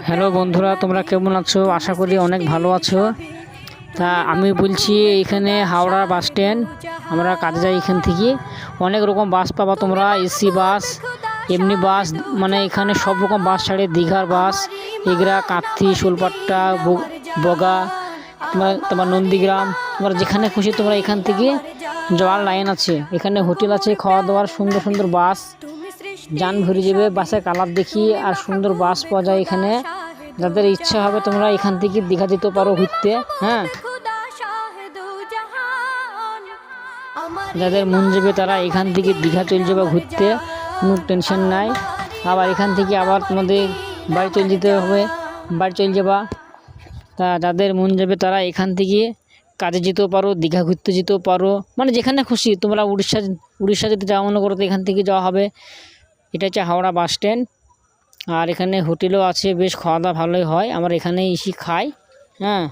Hello বন্ধুরা, তোমরা কেমন আছো? আশা করি অনেক ভালো আছো। তা আমি বলছি, এখানে হাওড়া বাস স্ট্যান্ড, আমরা কাজে যাই এখান থেকে। অনেক রকম বাস পাবা তোমরা, এসি বাস, এমনি বাস, মানে এখানে সব রকম বাস ছাড়ে। দীঘার বাস, এগরা, কাঁথি, শোলপাট্টা, বগা, তোমার নন্দীগ্রাম, তোমরা যেখানে খুশি তোমরা এখান থেকে যাওয়ার লাইন আছে। এখানে হোটেল আছে, খাওয়া দাওয়ার, সুন্দর সুন্দর বাস, যান ভরে যাবে। বাসের কালার দেখি আর সুন্দর বাস পাওয়া যায় এখানে। যাদের ইচ্ছা হবে তোমরা এখান থেকে দীঘা যেতে পারো ঘুরতে। হ্যাঁ, যাদের মন যাবে তারা এখান থেকে দীঘা চলে যাবে ঘুরতে, কোনো টেনশন নাই। আবার এখান থেকে আবার তোমাদের বাড়ি চলে যেতে হবে, বাড়ি চলে যাবা। তা যাদের মন যাবে তারা এখান থেকে কাজে যেতেও পারো, দীঘা ঘুরতে যেতেও পারো, মানে যেখানে খুশি। তোমরা উড়িষ্যা যদি যাওয়া মনে করো তো এখান থেকে যাওয়া হবে। এটা হচ্ছে হাওড়া বাস স্ট্যান্ড। আর এখানে হোটেলও আছে, বেশ খাওয়া দাওয়া ভালোই হয়, আমরা এখানে এসে খাই। হ্যাঁ।